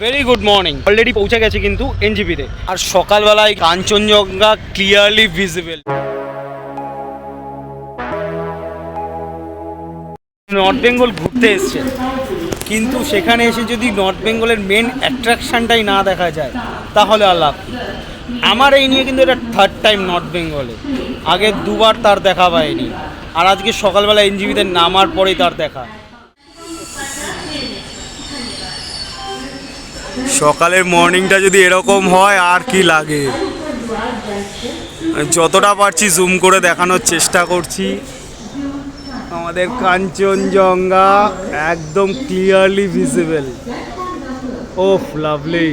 Very good morning. Already পৌঁছে গেছে কিন্তু এনজিপিতে, আর সকালবেলায় Kanchenjunga clearly visible. North Bengal ঘুরতে এসছে, কিন্তু সেখানে এসে যদি নর্থ বেঙ্গলের মেন অ্যাট্রাকশানটাই না দেখা যায় তাহলে আর লাভ কি? আমার এই নিয়ে কিন্তু এটা থার্ড টাইম নর্থ বেঙ্গলে, আগে দুবার তার দেখা পায়নি, আর আজকে সকালবেলা এনজিপিতে নামার পরেই তার দেখা। সকালের মর্নিংটা যদি এরকম হয় আর কি লাগে। যতটা পারছি জুম করে দেখানোর চেষ্টা করছি। আমাদের কাঞ্চনজঙ্ঘা একদম ক্লিয়ারলি ভিজিবল। ওফ লাভলি।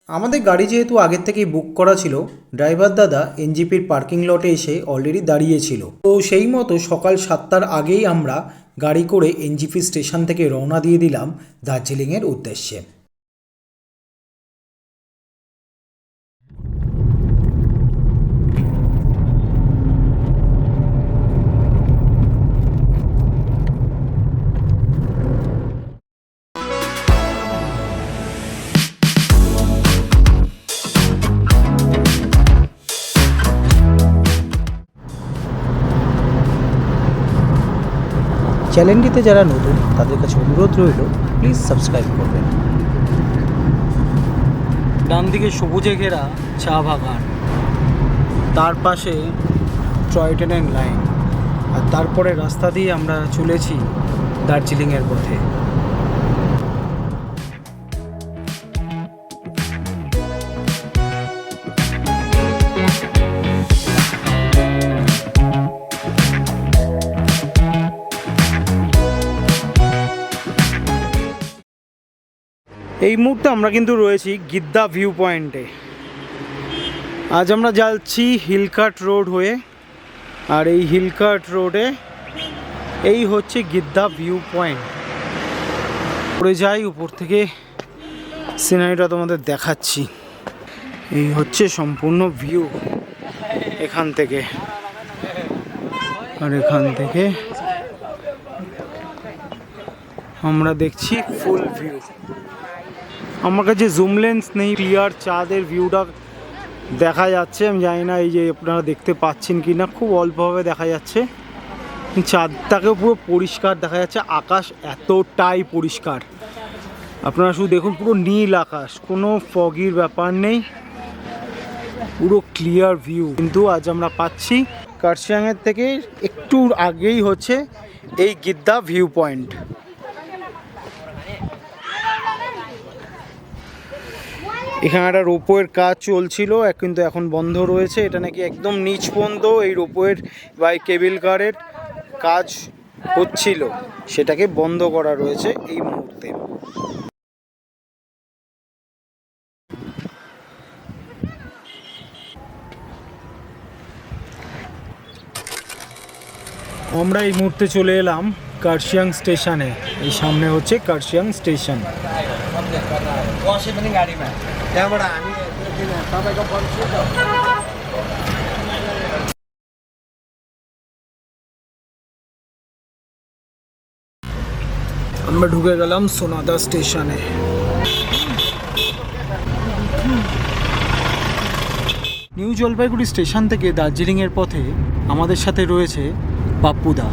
আমাদের গাড়ি যেহেতু আগের থেকেই বুক করা ছিল, ড্রাইভার দাদা এনজিপির পার্কিং লটে এসে অলরেডি দাঁড়িয়েছিল। তো সেই মতো সকাল 7টার আগেই আমরা গাড়ি করে এনজিপি স্টেশন থেকে রওনা দিয়ে দিলাম দার্জিলিংয়ের উদ্দেশ্যে। চ্যানেলটিতে যারা নতুন তাদের কাছে অনুরোধ রইল, প্লিজ সাবস্ক্রাইব করবেন। ডান দিকে সবুজে ঘেরা চা বাগান, তার পাশে টয় ট্রেনের লাইন, আর তারপরে রাস্তা দিয়ে আমরা চলেছি দার্জিলিংয়ের পথে। এই মুহূর্তে আমরা কিন্তু রয়েছি গিদ্দা ভিউ পয়েন্টে। আজ আমরা যাচ্ছি হিলকাট রোড হয়ে, আর এই হিলকাট রোডে এই হচ্ছে গিদ্দা ভিউ পয়েন্ট। পরে যাই উপর থেকে সিনারিটা তোমাদের দেখাচ্ছি। এই হচ্ছে সম্পূর্ণ ভিউ এখান থেকে, আর এখান থেকে আমরা দেখছি ফুল ভিউ। আমার কাছে জুম লেন্স নেই, ক্লিয়ার চাঁদের ভিউটা দেখা যাচ্ছে। আমি জানি না এই যে আপনারা দেখতে পাচ্ছেন কি না, খুব অল্পভাবে দেখা যাচ্ছে। চাঁদটাকেও পুরো পরিষ্কার দেখা যাচ্ছে, আকাশ এতটাই পরিষ্কার। আপনারা শুধু দেখুন, পুরো নীল আকাশ, কোনো ফগির ব্যাপার নেই, পুরো ক্লিয়ার ভিউ। কিন্তু আজ আমরা পাচ্ছি কার্শিয়াংয়ের থেকে একটু আগেই হচ্ছে এই গিদ্দা ভিউ পয়েন্ট। এখানে একটা রোপওয়ের কাজ চলছিল, কিন্তু এখন বন্ধ রয়েছে। এটা নাকি একদম নিচ পর্যন্ত এই রোপওয়ের বা কেবিল কারের কাজ হচ্ছিল, সেটাকে বন্ধ করা রয়েছে এই মুহূর্তে। আমরা এই মুহূর্তে চলে এলাম কার্শিয়াং স্টেশনে। এই সামনে হচ্ছে কার্শিয়াং স্টেশন। আমরা ঢুকে গেলাম সোনাদা স্টেশনে। নিউ জলপাইগুড়ি স্টেশন থেকে দার্জিলিংয়ের পথে আমাদের সাথে রয়েছে পাপ্পুদা।